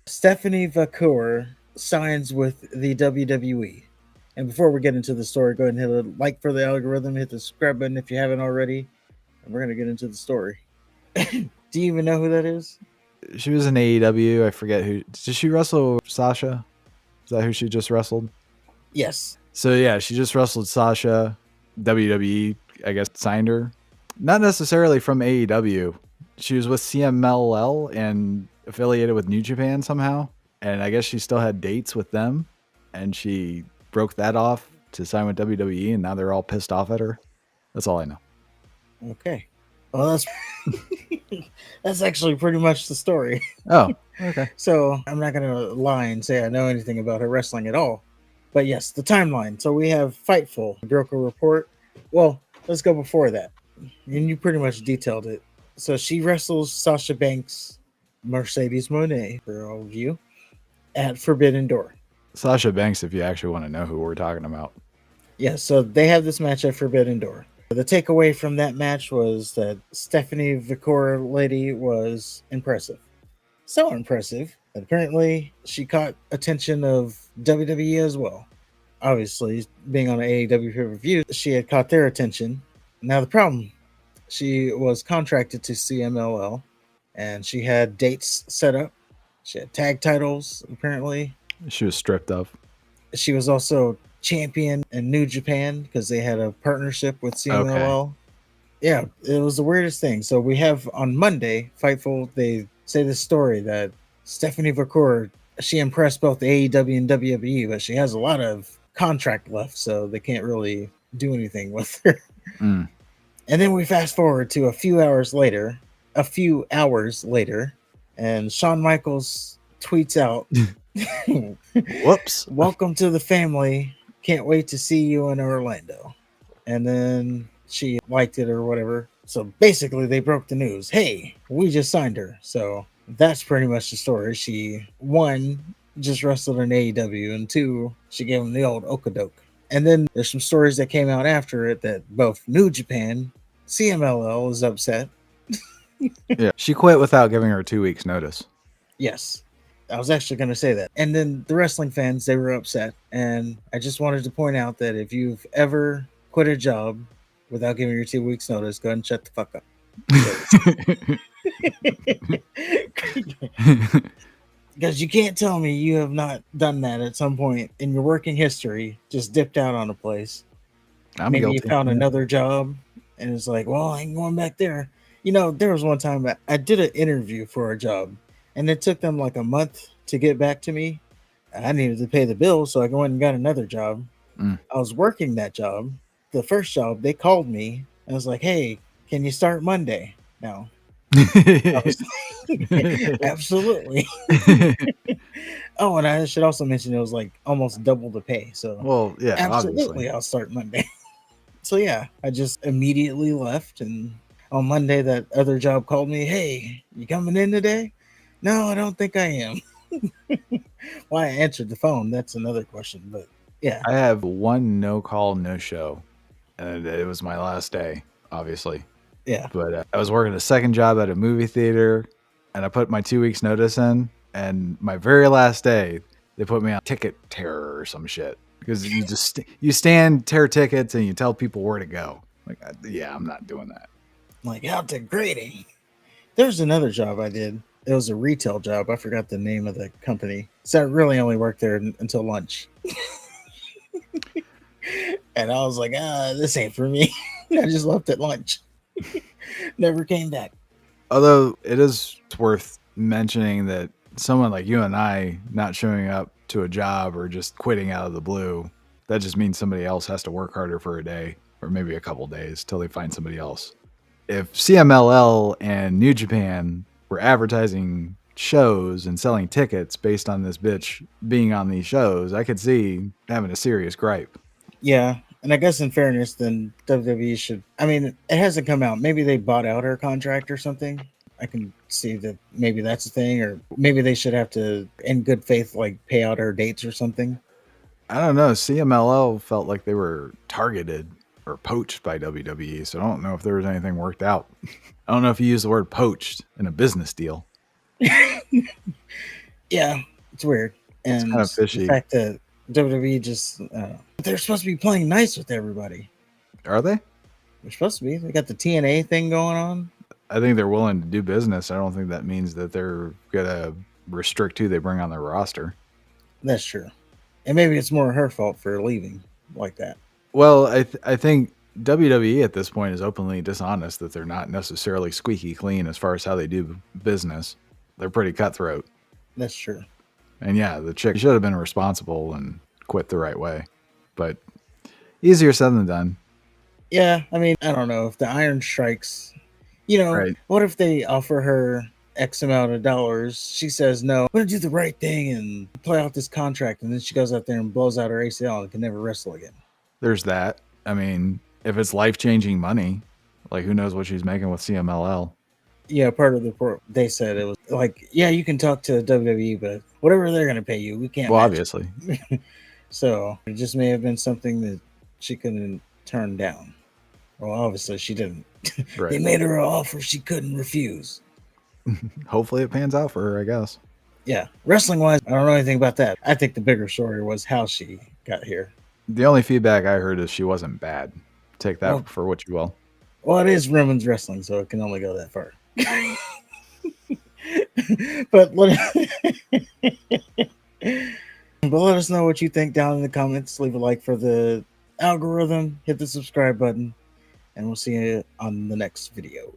Stephanie Vaquer signs with the WWE. And before we get into the story, go ahead and hit a like for the algorithm, hit the subscribe button if you haven't already, and we're going to get into the story. Do you even know who that is? She was in AEW. I forget who. Did she wrestle Sasha? Is that who she just wrestled? Yes. So yeah, she just wrestled Sasha. WWE, I guess, signed her. Not necessarily from AEW. She was with CMLL and affiliated with New Japan somehow. And I guess she still had dates with them. And she broke that off to sign with WWE. And now they're all pissed off at her. That's all I know. Okay. Well, that's actually pretty much the story. Oh, okay. So I'm not going to lie and say I know anything about her wrestling at all. But yes, the timeline. So we have Fightful, broke a report. Well, let's go before that. And you pretty much detailed it. So she wrestles Sasha Banks, Mercedes Monet, for all of you, at Forbidden Door. Sasha Banks, if you actually want to know who we're talking about. Yeah, so they have this match at Forbidden Door. The takeaway from that match was that Stephanie Vaquer lady was impressive. So impressive that apparently she caught attention of WWE as well. Obviously, being on an AEW pay-per-view, she had caught their attention. Now the problem, she was contracted to CMLL and she had dates set up. She had tag titles, apparently. She was stripped of. She was also champion in New Japan because they had a partnership with CMLL. Okay. Yeah, it was the weirdest thing. So we have on Monday, Fightful, they say this story that Stephanie Vaquer, she impressed both AEW and WWE, but she has a lot of contract left, so they can't really do anything with her. Mm. And then we fast forward to a few hours later, and Shawn Michaels tweets out, Whoops. "Welcome to the family. Can't wait to see you in Orlando." And then she liked it or whatever. So basically, they broke the news. Hey, we just signed her. So that's pretty much the story. She, one, just wrestled in AEW, and two, she gave him the old okadoke. And then there's some stories that came out after it that both New Japan, CMLL is upset. Yeah. She quit without giving her 2 weeks notice. Yes, I was actually going to say that. And then the wrestling fans, they were upset. And I just wanted to point out that if you've ever quit a job without giving your 2 weeks notice, go ahead and shut the fuck up. Because you can't tell me you have not done that at some point in your working history, just dipped out on a place. I'm Maybe guilty. you found another job and it's like, well, I ain't going back there. You know, there was one time I did an interview for a job and it took them like a month to get back to me. I needed to pay the bill, so I went and got another job. Mm. I was working that job. The first job, they called me. I was like, hey, can you start Monday? No. I was absolutely. Oh, and I should also mention it was like almost double the pay. So Well, yeah, absolutely, obviously. I'll start Monday. So yeah, I just immediately left. And on Monday, that other job called me. Hey, you coming in today? No, I don't think I am. Why I answered the phone, that's another question. But yeah, I have one no call, no show. And it was my last day, obviously. yeah. But I was working a second job at a movie theater and I put my 2 weeks notice in. And my very last day, they put me on ticket terror or some shit. Because you just you stand, tear tickets, and you tell people where to go. Like, yeah, I'm not doing that. Like, how degrading. There's another job I did. It was a retail job. I forgot the name of the company. So I really only worked there until lunch. And I was like, this ain't for me. I just left at lunch. Never came back. Although it is worth mentioning that someone like you and I not showing up to a job or just quitting out of the blue, that just means somebody else has to work harder for a day or maybe a couple days till they find somebody else. If CMLL and New Japan were advertising shows and selling tickets based on this bitch being on these shows, I could see having a serious gripe. Yeah. And I guess in fairness, then WWE should. I mean, it hasn't come out. Maybe they bought out her contract or something. I can see that maybe that's a thing, or maybe they should have to, in good faith, like pay out her dates or something. I don't know. CMLL felt like they were targeted or poached by WWE, so I don't know if there was anything worked out. I don't know if you use the word poached in a business deal. Yeah, it's weird. It's kind And of the fishy. fact that WWE just, they're supposed to be playing nice with everybody. Are they? They're supposed to be. They got the TNA thing going on. I think they're willing to do business. I don't think that means that they're gonna restrict who they bring on their roster. That's true. And maybe it's more her fault for leaving like that. Well, I think WWE at this point is openly dishonest that they're not necessarily squeaky clean as far as how they do business. They're pretty cutthroat. That's true. And yeah, the chick should have been responsible and quit the right way. But easier said than done. Yeah, I mean, I don't know if the iron strikes. Right. What if they offer her X amount of dollars? She says no. I'm gonna do the right thing and play out this contract, and then she goes out there and blows out her ACL and can never wrestle again. There's that. I mean, if it's life-changing money, like who knows what she's making with CMLL. Yeah, part of the report they said it was like, yeah, you can talk to WWE, but whatever they're gonna pay you, we can't Well, match obviously. it. So it just may have been something that she couldn't turn down. Well, obviously she didn't. They Right. made her an offer she couldn't refuse. Hopefully it pans out for her, I guess. Yeah, wrestling wise, I don't know anything about that. I think the bigger story was how she got here. The only feedback I heard is she wasn't bad. Take that Well, for what you will. well, it is women's wrestling, so it can only go that far. but let us know what you think down in the comments. Leave a like for the algorithm, hit the subscribe button, and we'll see you on the next video.